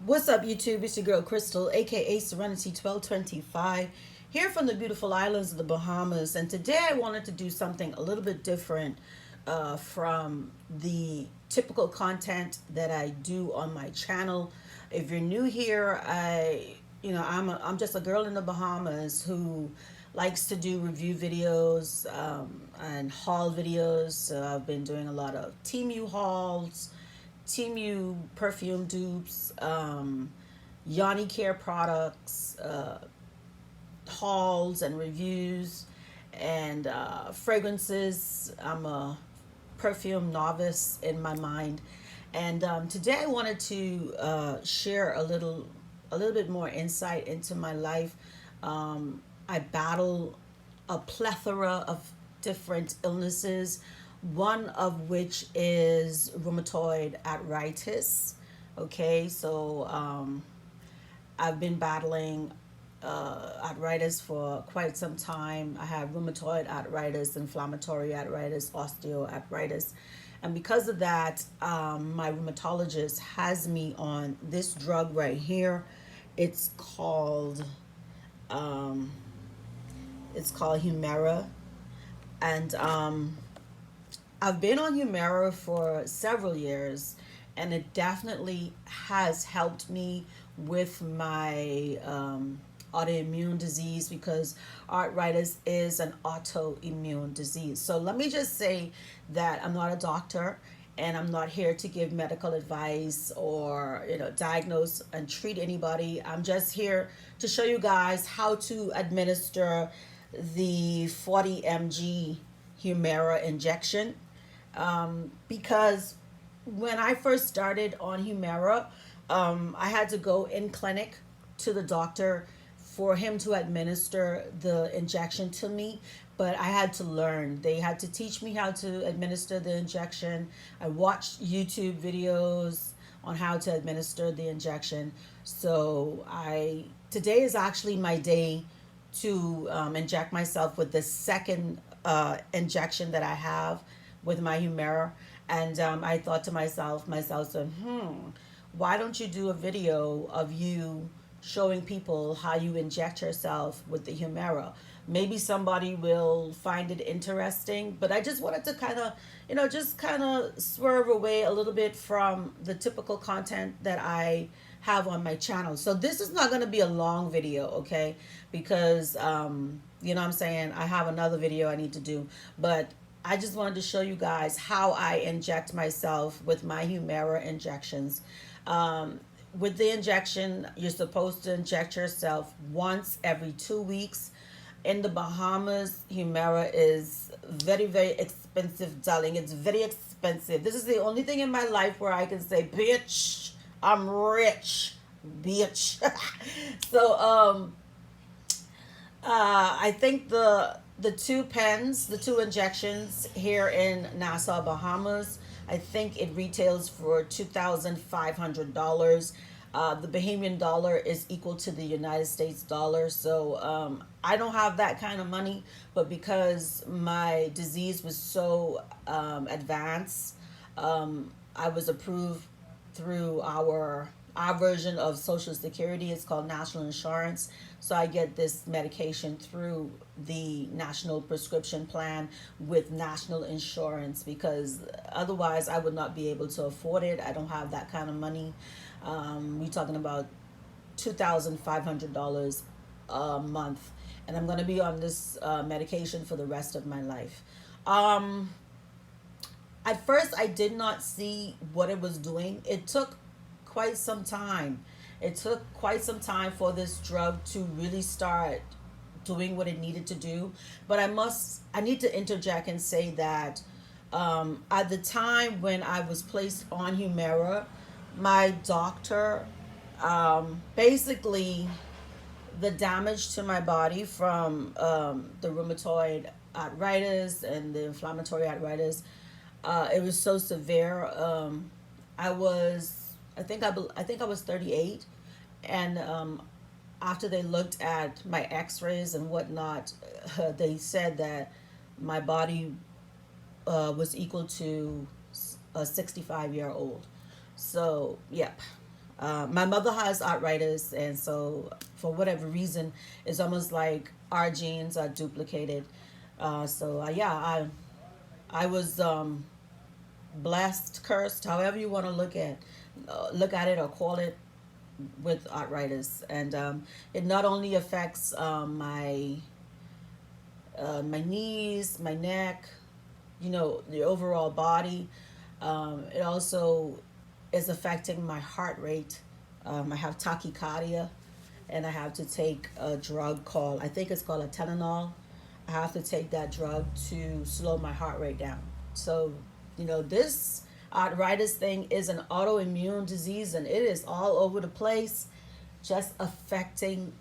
What's up, YouTube? It's your girl Crystal, aka Serenity 1225, here from the beautiful islands of the Bahamas. And today I wanted to do something a little bit different from the typical content that I do on my channel. If you're new here, I'm just a girl in the Bahamas who likes to do review videos and haul videos. So I've been doing a lot of Temu hauls, Temu perfume dupes, Yanni Care products, hauls and reviews, and fragrances. I'm a perfume novice in my mind, and today I wanted to share a little bit more insight into my life. I battle a plethora of different illnesses, one of which is rheumatoid arthritis. Okay, so I've been battling arthritis for quite some time. I have rheumatoid arthritis, inflammatory arthritis, osteoarthritis. And because of that, my rheumatologist has me on this drug right here. It's called um, it's called Humira, and I've been on Humira for several years, and it definitely has helped me with my autoimmune disease because arthritis is an autoimmune disease. So let me just say that I'm not a doctor and I'm not here to give medical advice or diagnose and treat anybody. I'm just here to show you guys how to administer the 40 mg Humira injection, because when I first started on Humira, I had to go in clinic to the doctor for him to administer the injection to me. But I had to learn. They had to teach me how to administer the injection. I watched YouTube videos on how to administer the injection. So I today is actually my day to inject myself with the second injection that I have with my Humira. And I thought to myself said, why don't you do a video of you showing people how you inject yourself with the Humira? Maybe somebody will find it interesting, but I just wanted to just kind of swerve away a little bit from the typical content that I have on my channel. So this is not going to be a long video, okay? Because, what I'm saying, I have another video I need to do, but I just wanted to show you guys how I inject myself with my Humira injections. With the injection, you're supposed to inject yourself once every 2 weeks. In the Bahamas, Humira is very, very expensive, darling. It's very expensive. This is the only thing in my life where I can say, bitch, I'm rich, bitch. So, I think the two pens, the two injections here in Nassau, Bahamas, I think it retails for $2,500. The Bahamian dollar is equal to the United States dollar. So I don't have that kind of money, but because my disease was so advanced, I was approved through our version of Social Security. It's called National Insurance. So I get this medication through the National Prescription Plan with National Insurance, because otherwise I would not be able to afford it. I don't have that kind of money. We're talking about $2,500 a month, and I'm going to be on this medication for the rest of my life. At first, I did not see what it was doing. It took quite some time. It took quite some time for this drug to really start doing what it needed to do. But I need to interject and say that at the time when I was placed on Humira, my doctor, basically, the damage to my body from the rheumatoid arthritis and the inflammatory arthritis, it was so severe. I was I think I was 38, and after they looked at my X-rays and whatnot, they said that my body was equal to a 65-year-old. So, yep, My mother has arthritis, and so for whatever reason, it's almost like our genes are duplicated. Yeah, I was blessed, cursed, however you want to look at it or call it, with arthritis, and it not only affects my knees, my neck, the overall body. It also is affecting my heart rate. I have tachycardia, and I have to take a drug called, I think it's called a Tylenol. I have to take that drug to slow my heart rate down. So, this arthritis thing is an autoimmune disease, and it is all over the place, just affecting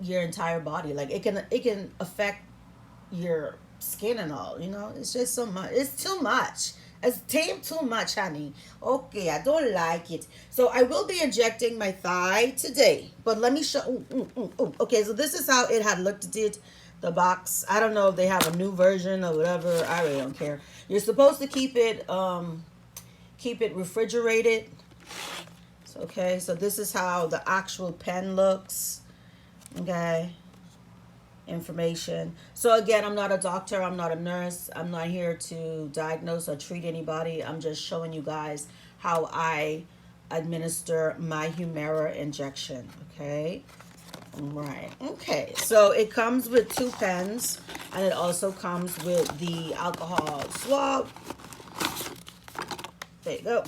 your entire body. Like it can affect your skin and all. It's just so much. It's too much. It's too much, honey. Okay, I don't like it. So I will be injecting my thigh today. But let me show. Okay, so this is how it had looked. The box. I don't know if they have a new version or whatever. I really don't care. You're supposed to keep it refrigerated. Okay, so this is how the actual pen looks. Okay, information. So again, I'm not a doctor, I'm not a nurse, I'm not here to diagnose or treat anybody. I'm just showing you guys how I administer my Humira injection. Okay, right. Okay, so it comes with 2 pens, and it also comes with the alcohol swab. There you go.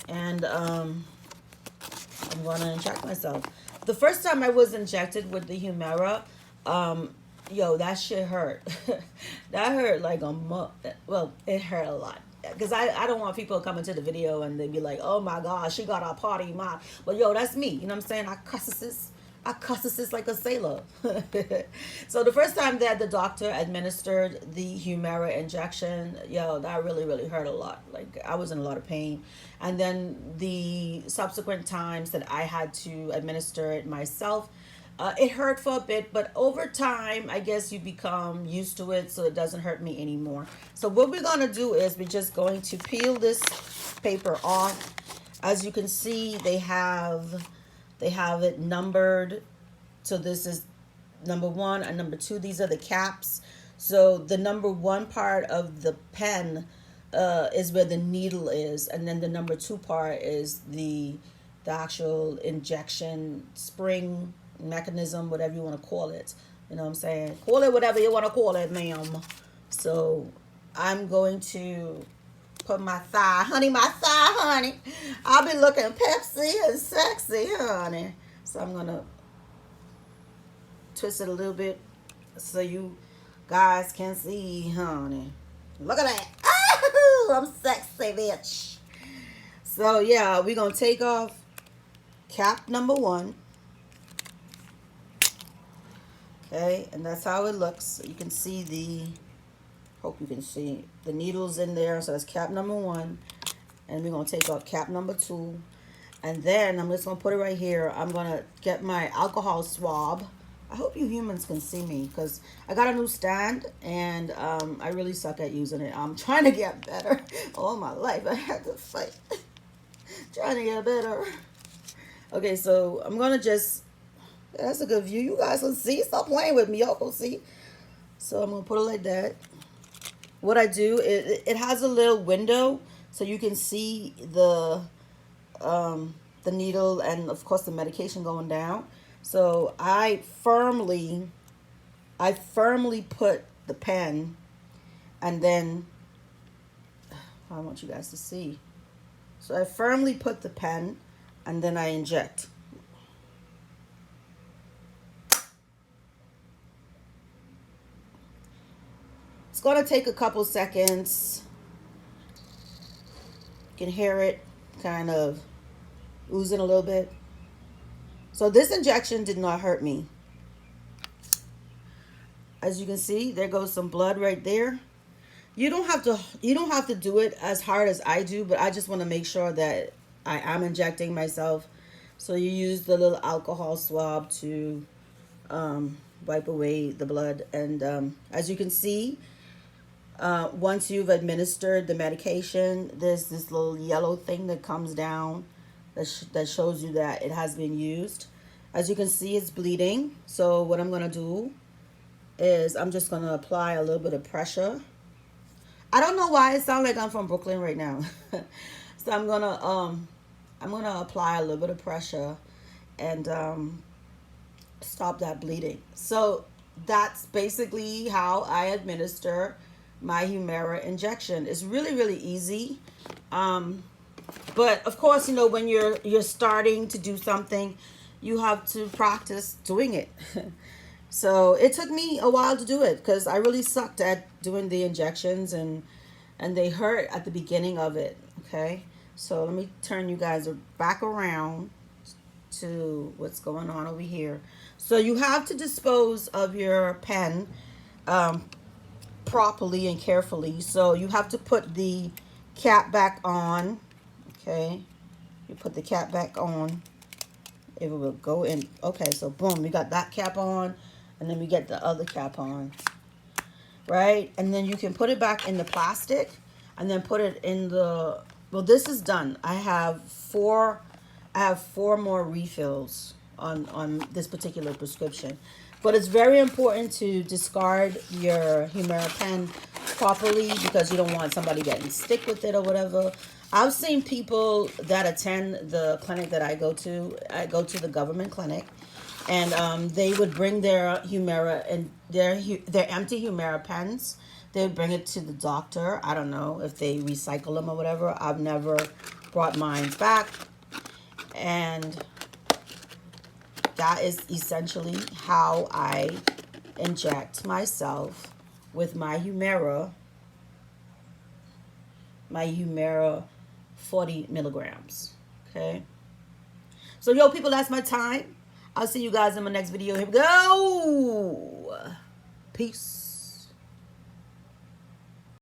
And I'm going to inject myself. The first time I was injected with the Humira, that shit hurt. That hurt like a month. Well, it hurt a lot. Because I don't want people coming to the video and they be like, oh my God, she got a party mouth. But that's me. You know what I'm saying? I cusses like a sailor. So the first time that the doctor administered the Humira injection, that really, really hurt a lot. Like I was in a lot of pain. And then the subsequent times that I had to administer it myself, it hurt for a bit, but over time, I guess you become used to it, so it doesn't hurt me anymore. So what we're going to do is we're just going to peel this paper off. As you can see, they have it numbered. So this is number 1 and number 2. These are the caps. So the number 1 part of the pen is where the needle is, and then the number 2 part is the actual injection spring mechanism, whatever you want to call it. You know what I'm saying? Call it whatever you want to call it, ma'am. So I'm going to put my thigh, honey. I'll be looking Pepsi and sexy, honey. So I'm going to twist it a little bit so you guys can see, honey. Look at that. Oh, I'm sexy, bitch. So yeah, we're going to take off cap number 1. Okay, and that's how it looks. So you can see hope you can see the needles in there. So that's cap number 1. And we're going to take off cap number 2. And then I'm just going to put it right here. I'm going to get my alcohol swab. I hope you humans can see me because I got a new stand and I really suck at using it. I'm trying to get better. All my life I had to fight. Trying to get better. Okay, so I'm going to just... That's a good view. You guys can see. Stop playing with me. Y'all can see. So I'm going to put it like that. What I do, it has a little window so you can see the needle and, of course, the medication going down. So I firmly put the pen, and then I want you guys to see. So I firmly put the pen, and then I inject. It's going to take a couple seconds. You can hear it kind of oozing a little bit. So this injection did not hurt me. As you can see, there goes some blood right there. You don't have to do it as hard as I do, but I just want to make sure that I am injecting myself. So you use the little alcohol swab to wipe away the blood. And as you can see, once you've administered the medication, there's this little yellow thing that comes down that shows you that it has been used. As you can see, it's bleeding. So what I'm gonna do is I'm just gonna apply a little bit of pressure. I don't know why it sounds like I'm from Brooklyn right now. So I'm gonna apply a little bit of pressure and stop that bleeding. So that's basically how I administer my Humira injection. It's really, really easy. But of course, when you're starting to do something, you have to practice doing it. So it took me a while to do it because I really sucked at doing the injections, and they hurt at the beginning of it. Okay, so let me turn you guys back around to what's going on over here. So you have to dispose of your pen properly and carefully. So you have to put the cap back on. Okay, you put the cap back on. It will go in. Okay, so boom, we got that cap on, and then we get the other cap on, right? And then you can put it back in the plastic, and then put it in the. Well, this is done. I have four more refills on this particular prescription. But it's very important to discard your Humira pen properly because you don't want somebody getting sick with it or whatever. I've seen people that attend the clinic that I go to. I go to the government clinic, and they would bring their Humira and their empty Humira pens. They would bring it to the doctor. I don't know if they recycle them or whatever. I've never brought mine back. And that is essentially how I inject myself with my Humira 40 milligrams. Okay. So, yo, people, that's my time. I'll see you guys in my next video. Here we go. Peace.